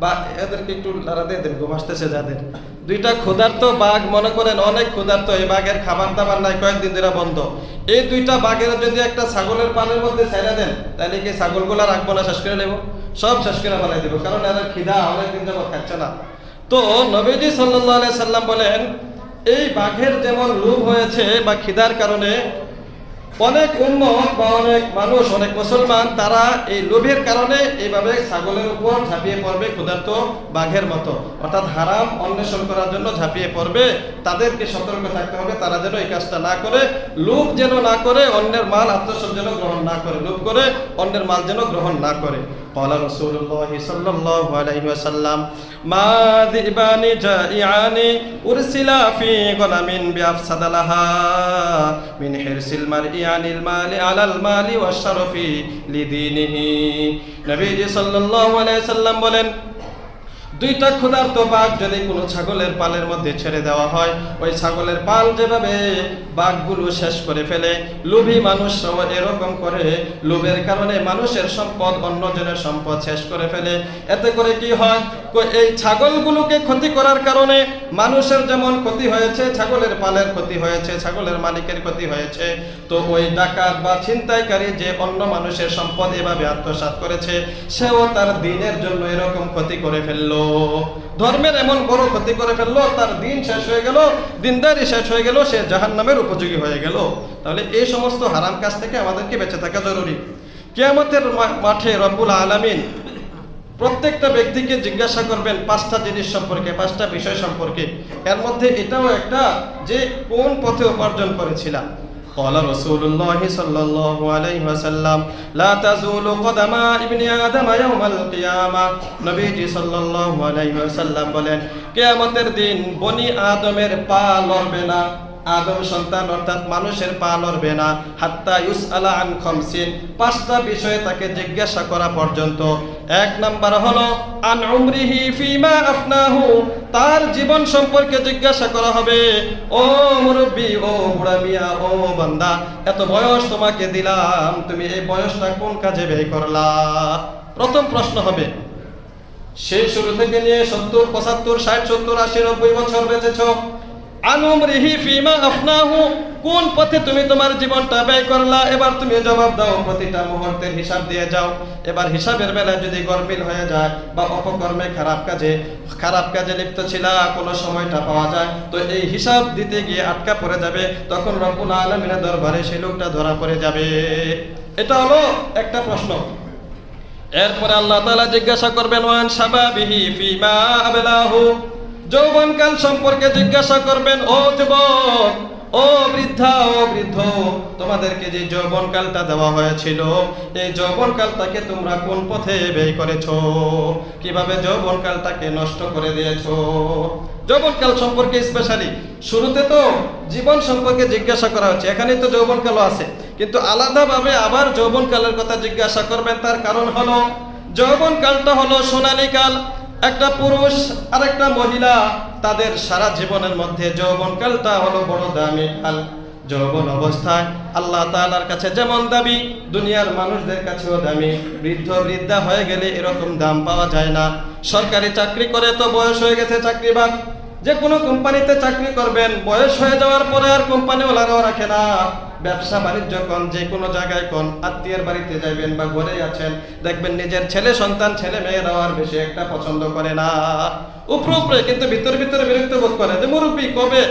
বা এদেরকে একটু লড়াতে দেন, ঘুম আসতেছে যাদের। 2টা ক্ষুধার্ত বাঘ, মনে করেন অনেক ক্ষুধার্ত, এই বাঘের খাবার দাবার নাই, কয়েকদিন ধরে বন্ধ। এই 2টা বাঘের যদি একটা ছাগলের পানের মধ্যে ছেড়ে দেন, তাহলে কি ছাগলগুলা রাখবো না, শেষ করে নেব? সব শেষ করে ফেলাই দেবো, কারণ এদের খিদা অনেকদিন যাবত খাচ্ছে না। তো নবীজি সাল্লাল্লাহু আলাইহি সাল্লাম বলেন, এই বাঘের যেমন লোভ হয়েছে বা খিদার কারণে অনেক উম্মত বা অনেক মানুষ, অনেক মুসলমান, তারা এই লোভের কারণে এইভাবে ছাগলের উপর ঝাঁপিয়ে পড়বে ক্ষুধার্ত বাঘের মতো, অর্থাৎ হারাম অন্বেষণ করার জন্য ঝাঁপিয়ে পড়বে। তাদেরকে সতর্ক থাকতে হবে, তারা যেন এই কাজটা না করে, লোভ যেন না করে, অন্যের মাল আত্মসাৎ যেন গ্রহণ না করে, লোভ করে অন্যের মাল যেন গ্রহণ না করে। قال رسول الله صلى الله عليه وسلم ما ذئبان جائعان أرسلا في غنم بأفسد لها من حرص المرء عن المال على المال والشرف لدينه। নবীজি সাল্লাল্লাহু আলাইহি সাল্লাম বলেন, দুইটা ক্ষুধার্ত বাঘ যদি কোনো ছাগলের পালের মধ্যে ছেড়ে দেওয়া হয়, ওই ছাগলের পাল যেভাবে বাঘগুলো শেষ করে ফেলে, লোভী মানুষ এরকম করে লোভের কারণে মানুষের সম্পদ অন্যজনের সম্পদ শেষ করে ফেলে। এতে করে কি হয়, এই ছাগলগুলোকে ক্ষতি করার কারণে মানুষের যেমন ক্ষতি হয়েছে, ছাগলের পালের ক্ষতি হয়েছে, ছাগলের মালিকের ক্ষতি হয়েছে। তো ওই ডাকাত বা ছিনতাইকারী যে অন্য মানুষের সম্পদ এভাবে আত্মসাৎ করেছে, সেও তার দিনের জন্য এরকম ক্ষতি করে ফেললো, ধর্মের এমন বড় ক্ষতি করে ফেললো, তার দিন শেষ হয়ে গেল, দিনদারি শেষ হয়ে গেল, সে জাহান্নামের উপযোগী হয়ে গেল। তাহলে এই সমস্ত হারাম কাজ থেকে আমাদেরকে বেঁচে থাকা জরুরি। কিয়ামতের মাঠে রব্বুল আলামিন প্রত্যেকটা ব্যক্তিকে জিজ্ঞাসা করবেন 5টা জিনিস সম্পর্কে, 5টা বিষয় সম্পর্কে। এর মধ্যে এটাও একটা, যে কোন পথে উপার্জন করেছিলাম। قال رسول الله صلى الله عليه وسلم لا تزول قدم ابن آدم يوم القيامة। নবীজি সাল্লাল্লাহু আলাইহি ওয়াসাল্লাম বলেন, কিয়ামতের দিন বনি আদমের পা লড়বে না, আদম সন্তান অর্থাৎ মানুষের পা লড়বে না, হাত্তা ইউসআলা আন খামসিন, 5টা বিষয়ে তাকে জিজ্ঞাসা করা পর্যন্ত। 1 নাম্বার হলো আন উমরিহি ফিমা আফনাহু, তার জীবন সম্পর্কে জিজ্ঞাসা করা হবে। ও মুরব্বি, ও বুড়া মিয়া, ও বান্দা, এত বয়স তোমাকে দিলাম, তুমি এই বয়সটা কোন কাজে ব্যয় করলা? প্রথম প্রশ্ন হবে। সেই শুরু থেকে নিয়ে 70, 75, 60, 70, 80, 90 বছর বেঁচেছো, আনুমরিহি ফিমা আফনাহু, কোন পথে তুমি তোমার জীবনটা ব্যয় করলা? এবার তুমি জবাব দাও, প্রতিটা মুহূর্তের হিসাব দিয়ে যাও। এবার হিসাবের বেলায় যদি গরমিল হয়ে যায় বা অপকর্মে খারাপ কাজে লিপ্ত ছিলা, কোনো সময়টা পাওয়া যায়, তো এই হিসাব দিতে গিয়ে আটকা পড়ে যাবে, তখন রব্বুল আলামিনের দরবারে সেই লোকটা ধরা পড়ে যাবে। এটা হলো একটা প্রশ্ন। এরপরে আল্লাহ তাআলা জিজ্ঞাসা করবেন ওয়ান শাবাবিহি ফিমা আবলাহু, যৌবনকাল সম্পর্কে জিজ্ঞাসা করবেন। ও যুবক, ও বৃদ্ধা, ও বৃদ্ধ, তোমাদেরকে যে যৌবনকালটা দেওয়া হয়েছিল, এই যৌবনকালটাকে তোমরা কোন পথে ব্যয় করেছো? কিভাবে যৌবনকালটাকে নষ্ট করে দিয়েছো? যৌবনকাল সম্পর্কে স্পেশালি শুরুতে তো জীবন সম্পর্কে জিজ্ঞাসা করা হচ্ছে, এখানে তো যৌবনকালও আছে, কিন্তু আলাদাভাবে আবার যৌবনকালের কথা জিজ্ঞাসা করবেন। তার কারণ হলো, যৌবনকালটা হলো সোনালী কাল। একটা পুরুষ আর একটা মহিলা, তাদের সারা জীবনের মধ্যে যৌবনকালটা হলো বড় দামি কাল। যৌবন অবস্থায় আল্লাহ তাআলার কাছে যেমন দামি, দুনিয়ার মানুষদের কাছেও দামি। বৃদ্ধ বৃদ্ধা হয়ে গেলে এরকম দাম পাওয়া যায় না। সরকারি চাকরি করে তো বয়স হয়ে গেছে, চাকরিবাদ, যে কোনো কোম্পানিতে চাকরি করবেন, বয়স হয়ে যাওয়ার পরে আর কোম্পানিওয়ালারাও রাখে না। ব্যবসা বাণিজ্য কোন, যে কোনো জায়গায় কোন, আত্মীয়ের বাড়িতে যাবেন বা ঘরে আছেন, দেখবেন নিজের ছেলে সন্তান, ছেলে মেয়েরাও আর বেশি একটা পছন্দ করে না। উপরে কিন্তু ভিতরে ভিতরে বিরক্ত বোধ করে যে মুরব্বী কবে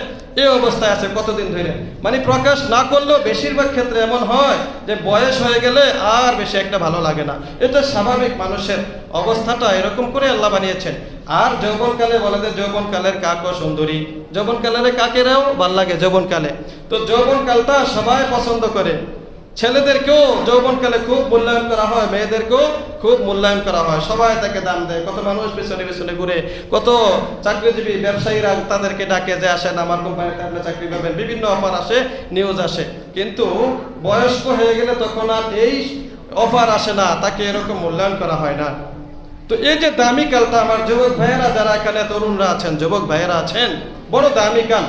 এই অবস্থায় আছে, কতদিন ধরে। মানে প্রকাশ না করলেও বেশিরভাগ ক্ষেত্রে এমন হয় যে বয়স হয়ে গেলে আর বেশি একটা ভালো লাগে না। এটা স্বাভাবিক, মানুষের অবস্থাটা এরকম করে আল্লাহ বানিয়েছেন। আর যৌবনকালে বলে যে যৌবনকালের কাকও সুন্দরী, যৌবনকালের কাকেরাও ভাল লাগে যৌবনকালে। তো যৌবনকালটা সবাই পছন্দ করে, ছেলেদেরকেও যৌবনকালে খুব মূল্যায়ন করা হয়, মেয়েদেরকেও খুব মূল্যায়ন করা হয়, সবাই তাকে দাম দেয়। কত মানুষ পেছনে পেছনে ঘুরে, কত চাকরিজীবী ব্যবসায়ীরা তাদেরকে ডাকে যে আসেন আমার কোম্পানিতে আপনি চাকরি পাবেন, বিভিন্ন অফার আসে, নিউজ আসে। কিন্তু বয়স্ক হয়ে গেলে তখন আর এই অফার আসে না, তাকে এরকম মূল্যায়ন করা হয় না। তো এই যে দামি কালটা, আমার যুবক ভাইয়েরা যারা এখানে তরুণরা আছেন, যুবক ভাইয়েরা আছেন, বড় দামি কাল।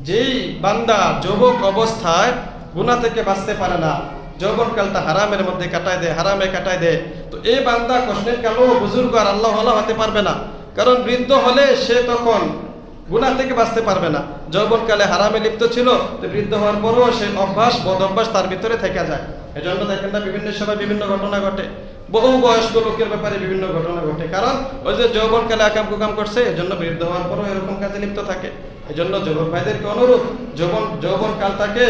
যেই বান্দা যুবক অবস্থায় গুনাহ থেকে বাঁচতে পারে না, যৌবনকালটা হারামের মধ্যে কাটায় দেয়, হারামে কাটায় দেয়, তো এই বান্দা কষ্টের কালেও বুজুর্গ আর আল্লাহ ওয়ালা হতে পারবে না। কারণ বৃদ্ধ হলে সে তখন গুনাহ থেকে বাঁচতে পারবে না। যৌবনকালে হারামে লিপ্ত ছিল, তো বৃদ্ধ হওয়ার পরেও সে বদ অভ্যাস তার ভিতরে থেকে যায়। এজন্য দেখেন না বিভিন্ন সময় বিভিন্ন ঘটনা ঘটে, বহু বয়স্ক লোকের ব্যাপারে বিভিন্ন ঘটনা ঘটে। কারণ ওই যে যৌবনকালে আকাম কুকাম করছে, এজন্য বৃদ্ধ হওয়ার পরেও এরকম কাজে লিপ্ত থাকে। এজন্য যুবক ভাইদেরকে অনুরোধ, যৌবনকালটাকে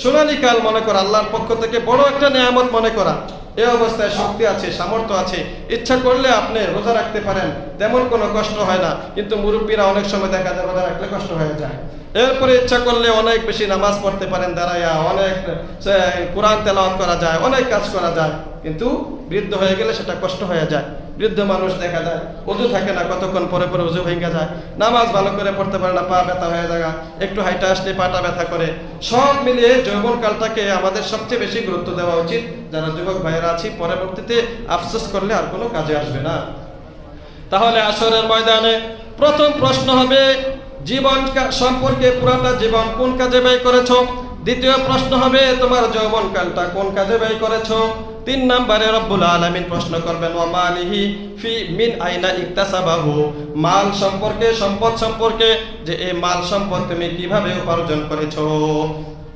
সোনালী কাল মনে করা, আল্লাহর পক্ষ থেকে বড় একটা নিয়ামত মনে করা। এই অবস্থায় শক্তি আছে, সামর্থ্য আছে, ইচ্ছা করলে আপনি রোজা রাখতে পারেন, তেমন কোনো কষ্ট হয় না। কিন্তু মুরব্বীরা অনেক সময় দেখা যায় রোজা রাখলে কষ্ট হয়ে যায়। এরপরে ইচ্ছা করলে অনেক বেশি নামাজ পড়তে পারেন দাঁড়াইয়া, অনেক কোরআন তেলাওয়াত করা যায়, অনেক কাজ করা যায়। কিন্তু বৃদ্ধ হয়ে গেলে সেটা কষ্ট হয়ে যায়। বৃদ্ধ মানুষ দেখা যায় ওযু থাকে না, কতক্ষণ পরে পরে ওযু ভেঙে যায়, নামাজ ভালো করে পড়তে পারে না, পা ব্যথা হয়ে যায়, একটু হাইটা আসলে পাটা ব্যথা করে। সব মিলিয়ে যৌবনকালটাকে আমাদের সবচেয়ে বেশি গুরুত্ব দেওয়া উচিত। যারা যুবক ভাইয়েরা আছি, পরবর্তীতে আফসোস করলে আর কোনো কাজে আসবে না। তাহলে আসরের ময়দানে প্রথম প্রশ্ন হবে জীবন সম্পর্কে, পুরাটা জীবন কোন কাজে ব্যয় করেছো। দ্বিতীয় প্রশ্ন হবে তোমার যৌবনকালটা কোন কাজে ব্যয় করেছো। 3 নম্বরে রব্বুল আলামিন প্রশ্ন করবেন ওয়া মালিহি ফি মিন আইনা ইকতাসাবাহু, মাল সম্পর্কে, সম্পদ সম্পর্কে, যে এই মাল সম্পদ তুমি কিভাবে উপার্জন করেছো।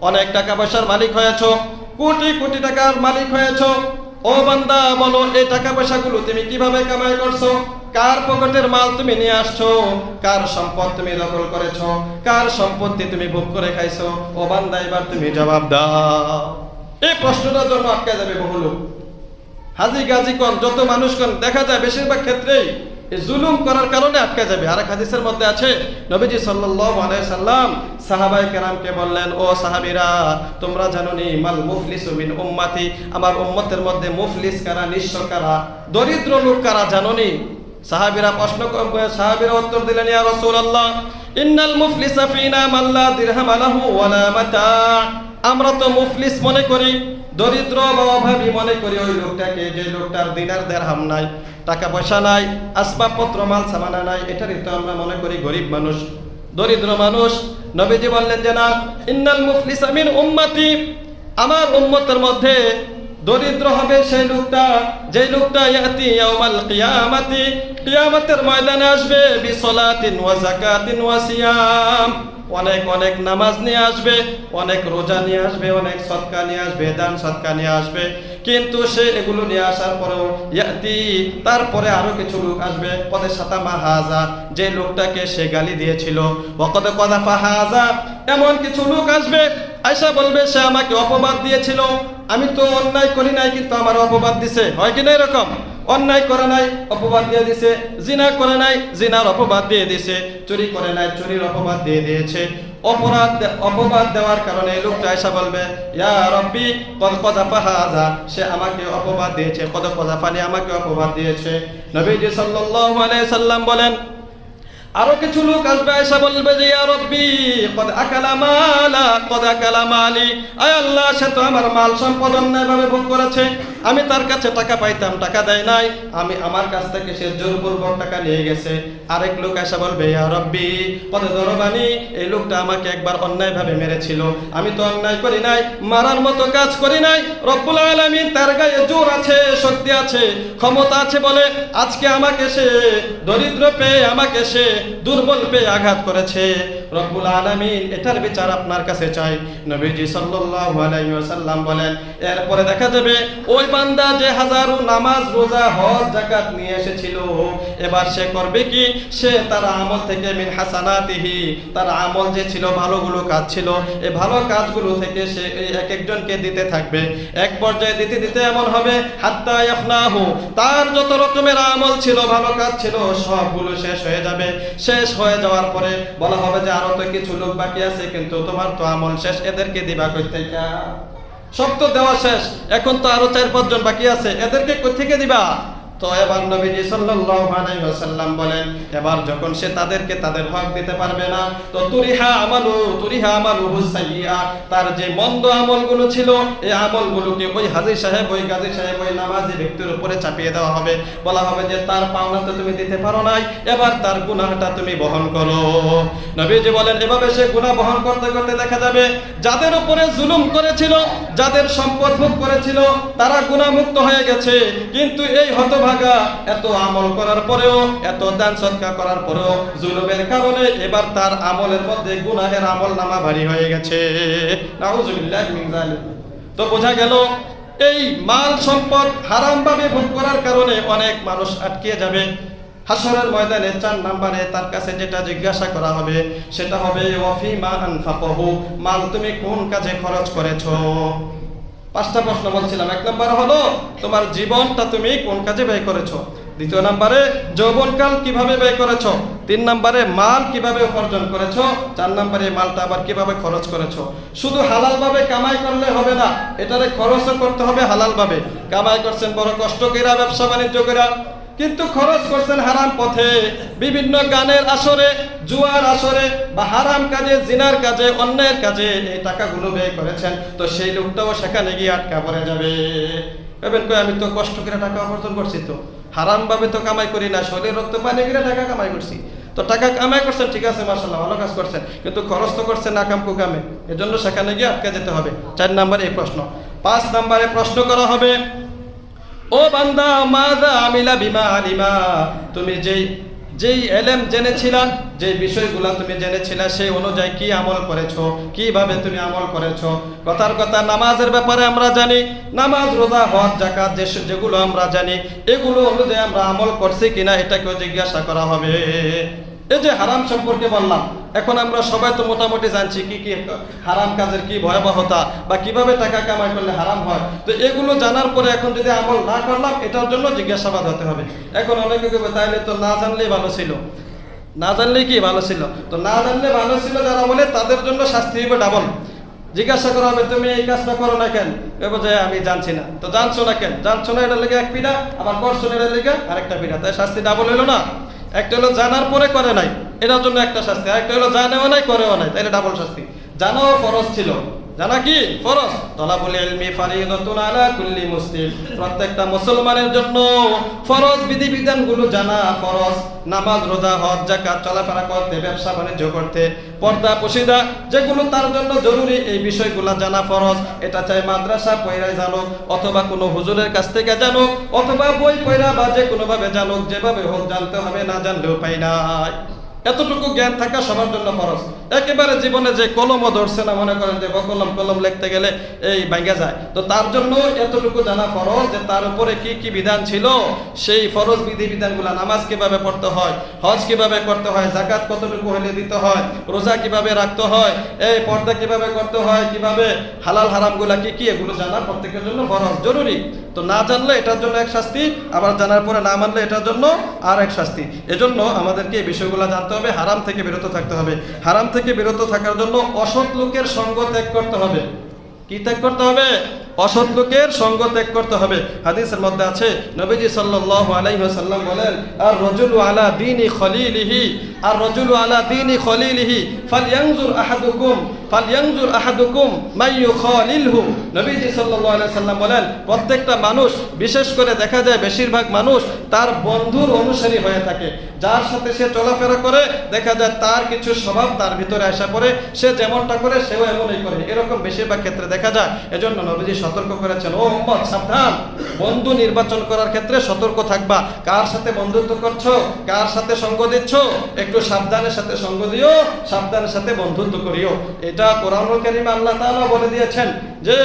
অনেক টাকা পয়সার মালিক হয়েছো, কোটি কোটি টাকার মালিক হয়েছো, ও বান্দা বলো এই টাকা পয়সাগুলো তুমি কিভাবে কামাই করছো। কার পকেটের মাল তুমি নিয়ে আসছো, কার সম্পদ তুমি দখল করেছো, কার সম্পত্তি তুমি ভোগ করে খাইছো। ও বান্দা এবার তুমি জবাব দাও। এই প্রশ্নটার জন্য আটকে যাবে বহু লোক। হাজি গাজি কন, যত মানুষ কন, দেখা যায় বেশিরভাগ ক্ষেত্রেই এই জুলুম করার কারণে আটকে যাবে। আর এক হাদিসের মধ্যে আছে নবীজি সাল্লাল্লাহু আলাইহি সাল্লাম সাহাবায়ে কেরামকে বললেন, ও সাহাবীরা তোমরা জানো নি মাল মুফলিসু মিন উম্মতি, আমার উম্মতের মধ্যে মুফলিস কারা, নিঃস্ব কারা, দরিদ্র লোক কারা জানো নি। সাহাবীরা উত্তর দিলেন, ইয়া রাসূলুল্লাহ ইন্নাল মুফলিসা ফিনা মান লা দিরহাম লাহু ওয়ালা মাতা, আমরা তো মুফলিস মনে করি, দরিদ্র বা অভাবী মনে করি ওই লোকটাকে যে লোকটার দিনার দিরহাম নাই, টাকা পয়সা নাই, আসবাবপত্র মাল সামানা নাই, এটারই তো আমরা মনে করি গরিব মানুষ, দরিদ্র মানুষ। নবীজি বললেন যে না, ইন্নাল মুফলিসা মিন উম্মতি, আমার উম্মতের মধ্যে দরিদ্র হবে সেই লোকটা, যে লোকটা ইয়াতি ইয়াউমাল কিয়ামাতি, কিয়ামতের ময়দানে আসবে বিসলাতিন ওয়া যাকাতিন ওয়া সিয়াম, অনেক অনেক নামাজ নিয়ে আসবে, অনেক রোজা নিয়ে আসবে, অনেক সদকা নিয়ে আসবে, দান সদকা নিয়ে আসবে, কিন্তু সে এগুলো নিয়ে আসার পরেও ইয়াতি, তারপরে আরো কিছু লোক আসবে, পদে সাতামা হাজা, যে লোকটাকে সে গালি দিয়েছিল, ওয়াকদে কদাফা হাজা, এমন কিছু লোক আসবে আয়েশা বলবে সে আমাকে অপবাদ দিয়েছিল, আমি তো অন্যায় করি নাই কিন্তু আমার অপবাদ দিছে। হয় কি না এরকম? অন্যায় করে নাই, অপবাদ দিয়ে দিছে, জিনা করে নাই, জিনার অপবাদ দিয়ে দিছে, চুরি করে নাই, চুরির অপবাদ দিয়ে দিয়েছে। অপবাদ দেওয়ার কারণে এই লোকটা আয়েশা বলবে, ইয়া রাব্বি কদ কযাফা হাযা, সে আমাকে অপবাদ দিয়েছে, কদ কযাফানি, আমাকে অপবাদ দিয়েছে। নবীজি সাল্লাল্লাহু আলাইহি সাল্লাম বলেন, আরো কিছু লোক আসবে, আয়েশা বলবে যে ইয়া রাব্বি কদ আকালা মালা কদ আকালা মালি, আয় আল্লাহ সে তো আমার মাল সম্পদ অন্যায়ভাবে ভোগ করেছে, আমি তার কাছে টাকা পাইতাম, টাকা দেয় নাই, আমি আমার কাছ থেকে সে জোরপূর্বক টাকা নিয়ে গেছে। আরেক লোক আয়েশা বলবে ইয়া রাব্বি কদ দরবানি, এই লোকটা আমাকে একবার অন্যায়ভাবে মেরেছিল, আমি তো অন্যায় করি নাই, মারার মতো কাজ করি নাই, রব্বুল আলামিন তার গায়ে জোর আছে, শক্তি আছে, ক্ষমতা আছে বলে আজকে আমাকে সে দরিদ্র পেয়ে, আমাকে সে দুর্বল পেয়ে আঘাত করেছে। রব্বুল আলামিন এটার বিচার আপনার কাছে চাই। নবীজি সাল্লাল্লাহু আলাইহি ওয়াসাল্লাম বলেন, এরপরে দেখা যাবে ওই বান্দা যে হাজারো নামাজ রোজা হজ যাকাত নিয়ে এসেছিল, এবার সে করবে কি, সে তার আমল থেকে মিন হাসানাতিহি, তার আমল যে ছিল, ভালোগুলো কাজ ছিল, এই ভালো কাজগুলো থেকে সে এক একজনকে দিতে থাকবে। এক পর্যায়ে দিতে দিতে এমন হবে হাত্তা ইয়াফনাহু, তার যত রকমের আমল ছিল, ভালো কাজ ছিল, সবগুলো শেষ হয়ে যাবে। শেষ হয়ে যাওয়ার পরে বলা হবে যে আরো তো কিছু লোক বাকি আছে, কিন্তু তোমার তো আমল শেষ, এদেরকে দিবা কই থেকে? সব তো দেওয়া শেষ, এখন তো আরো 4-5 জন বাকি আছে, এদেরকে কই থেকে দিবা? তো এবার নবীজি সাল্লাল্লাহু আলাইহি ওয়াসাল্লাম বলেন, এবার যখন সে তাদেরকে তাদের হক দিতে পারবে না, তো তুরিহা আমালুহু সাইয়্যা, তার যে মন্দ আমলগুলো ছিল, এই আমলগুলোকে ওই হাজী সাহেব, ওই গাজী সাহেব, ওই নামাজি ব্যক্তির উপরে চাপিয়ে দেওয়া হবে। বলা হবে যে তার পাওনা তো তুমি দিতে পারো নাই, এবার তার গুনাহটা তুমি বহন করো। নবীজি বলেন, এভাবে সে গুনাহ বহন করতে করতে দেখা যাবে যাদের উপরে জুলুম করেছিল, যাদের সম্পদ ভোগ করেছিল, তারা গুনাহমুক্ত হয়ে গেছে, কিন্তু এই হতভাগা এত আমল করার পরেও, এত দান সদকা করার পরেও জুলুমের কারণে এবার তার আমলের মধ্যে গুনাহের আমল নামা ভারী হয়ে গেছে। নাউযুবিল্লাহি মিন যালিক। তো বোঝা গেল এই মাল সম্পদ হারাম ভাবে ভোগ করার কারণে অনেক মানুষ আটকে যাবে। হাসরের ময়দানে 4 নম্বরে তার কাছে যেটা জিজ্ঞাসা করা হবে সেটা হবে ওয়াফিমা আনফাকহু, মাল তুমি কোন কাজে খরচ করেছো। 5টা প্রশ্ন বলছিলাম। 1 নম্বর হলো তোমার জীবনটা তুমি কোন কাজে ব্যয় করেছো। 2 নম্বরে যৌবনকাল কিভাবে ব্যয় করেছো। 3 নম্বরে মাল কিভাবে উপার্জন করেছো। 4 নম্বরে মালটা আবার কিভাবে খরচ করেছো। শুধু হালাল ভাবে কামাই করলে হবে না, এটারে খরচও করতে হবে হালাল ভাবে। কামাই করছেন বড় কষ্ট কইরা, ব্যবসা বাণিজ্য কইরা, কিন্তু খরচ করছেন হারাম পথে, বিভিন্ন গানের আসরে, জুয়ার আসরে, বা হারাম কাজে, জিনার কাজে, অন্যায়ের কাজে এই টাকাগুলো ব্যয় করেছেন, তো সেই লোকটাও সেখানে গিয়ে আটকা পড়ে যাবে। ভাবেন কই আমি তো কষ্ট করে টাকা উপার্জন করছি, তো হারাম ভাবে তো কামাই করি না, শরীর রক্ত পানি করে টাকা কামাই করছি। তো টাকা কামাই করছেন, ঠিক আছে, মাশাআল্লাহ, ভালো কাজ করছেন, কিন্তু খরচ তো করছেন না কাম কুকামে, এজন্য সেখানে গিয়ে আটকে যেতে হবে। 4 নম্বরে এই প্রশ্ন। 5 নম্বরে প্রশ্ন করা হবে, ও বান্দা, মাযা আমিলা বিমা আলিমা, তুমি যেই এলেম জেনেছিলা, যে বিষয়গুলো তুমি জেনেছিলা, সেই অনুযায়ী কি আমল করেছো, কিভাবে তুমি আমল করেছো। কথার কথা, নামাজের ব্যাপারে আমরা জানি, নামাজ, রোজা, হজ, যাকাত, যেগুলো আমরা জানি, এগুলো অনুযায়ী আমরা আমল করছি কিনা এটাকেও জিজ্ঞাসা করা হবে। এই যে হারাম সম্পর্কে বললাম, এখন আমরা সবাই তো মোটামুটি জানছি কি কি হারাম কাজের কি ভয়াবহতা, বা কিভাবে টাকা কামাই করলে হারাম হয়। তো এগুলো জানার পরে এখন যদি আমল না করলাম, এটার জন্য জিজ্ঞাসাবাদ হতে হবে। এখন অনেকে কেউ তাইলে তো না জানলেই ভালো ছিল, না জানলেই কি ভালো ছিল, তো না জানলে ভালো ছিল যারা বলে, তাদের জন্য শাস্তি হবে ডাবল। জিজ্ঞাসা করা হবে, তুমি এই কাজটা করো না কেন, যে আমি জানছি না। তো জানছো না কেন? জানছো না এটা লেগে এক পিড়া, আবার করছো না এটা লেগে আরেকটা পিড়া, তাই শাস্তি ডাবল হইলো না। একটা হলো জানার পরে করে নাই, এটার জন্য একটা শাস্তি, আরেকটা হলো জানেও নাই করেও নাই, তাইলে ডাবল শাস্তি। জানাও ফরজ ছিল, জানা কি ফরজ। তলাবুল ইলমি ফারিদাতুন আলা কুল্লি মুসলিম, প্রত্যেকটা মুসলমানের জন্য ফরজ বিধিবিধানগুলো জানা ফরজ। নামাজ, রোজা, হজ, যাকাত, চলাফেরা করতে, ব্যবসা বাণিজ্য করতে, পর্দা পশিদা যেগুলো তার জন্য জরুরি, এই বিষয়গুলো জানা ফরজ। এটা চাই মাদ্রাসা পয়রাই জানুক, অথবা কোনো হুজুরের কাছ থেকে জানুক, অথবা বই পয়রা বা যে কোনোভাবে জানুক, যেভাবে হোক জানতে হবে, না জানলেও পাই নাই। এতটুকু জ্ঞান থাকা সবার জন্য ফরজ। একেবারে জীবনে যে কলমও ধরছে না, মনে করেন যে কলম লিখতে গেলে এই ভাঙা যায়, তো তার জন্য এতটুকু জানা ফরজ যে তার উপরে কি কি বিধান ছিল, সেই ফরজ বিধিবিধানগুলো, নামাজ কিভাবে পড়তে হয়, হজ কিভাবে করতে হয়, যাকাত কতটুকু হলে দিতে হয়, রোজা কিভাবে রাখতে হয়, এই পর্দা কিভাবে করতে হয়, কিভাবে হালাল হারামগুলা কি কি, এগুলো জানা প্রত্যেকের জন্য ফরজ, জরুরি। তো না জানলে এটার জন্য এক শাস্তি, আবার জানার পরে না মানলে এটার জন্য আর এক শাস্তি। এজন্য আমাদেরকে এই বিষয়গুলো জানতে হবে, হারাম থেকে বিরত থাকতে হবে। হারাম থেকে বিরত থাকার জন্য অসৎ লোকের সঙ্গ ত্যাগ করতে হবে। কি ত্যাগ করতে হবে? অসৎ লোকের সঙ্গ ত্যাগ করতে হবে। হাদিসের মধ্যে আছে, নবীজি সাল্লাল্লাহু আলাইহি ওয়াসাল্লাম বলেন, আর রাজুলু আলা দীনি খলিলিহি, আর রাজুলু আলা দীনি খলিলিহি ফালয়ানজুর আহাদুকুম মাইয়ুখালিলহু। নবীজি সাল্লাল্লাহু আলাইহি ওয়াসাল্লাম বলেন, প্রত্যেকটা মানুষ, বিশেষ করে দেখা যায় বেশিরভাগ মানুষ তার বন্ধুর অনুসারী হয়ে থাকে। যার সাথে সে চলাফেরা করে, দেখা যায় তার কিছু স্বভাব তার ভিতরে আসা পড়ে, সে যেমনটা করে সেও এমনই করে, এরকম বেশিরভাগ ক্ষেত্রে দেখা যায়। এজন্য নবীজি সতর্ক করেছেন, ও উম্মত সাবধান, বন্ধু নির্বাচন করার ক্ষেত্রে সতর্ক থাকবা। কার সাথে বন্ধুত্ব করছো, কার সাথে সঙ্গ দিচ্ছ, একটু সাবধানের সাথে সঙ্গ দিও, সাবধানের সাথে বন্ধুত্ব করিও। এটা কোরআনুল কারীমে আল্লাহ তাআলা বলে দিয়েছেন যে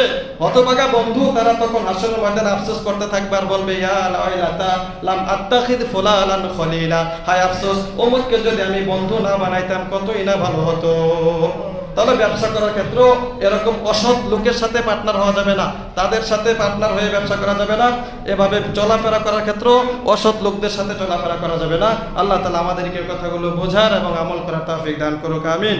হতভাগা বন্ধু তারা তখন হাসরের ময়দানে আফসোস করতে থাকবে আর বলবে, ইয়া লাইলাতা লাম আত্তাখিদ ফুলানান খলিলা, হায় আফসোস, অমুককে যদি আমি বন্ধু না বানাইতাম কতই না ভালো হতো। তাহলে ব্যবসা করার ক্ষেত্রেও এরকম অসৎ লোকের সাথে পার্টনার হওয়া যাবে না, তাদের সাথে পার্টনার হয়ে ব্যবসা করা যাবে না। এভাবে চলাফেরা করার ক্ষেত্রেও অসৎ লোকদের সাথে চলাফেরা করা যাবে না। আল্লাহ তাআলা আমাদেরকে কথাগুলো বোঝার এবং আমল করার তৌফিক দান করুক, আমিন।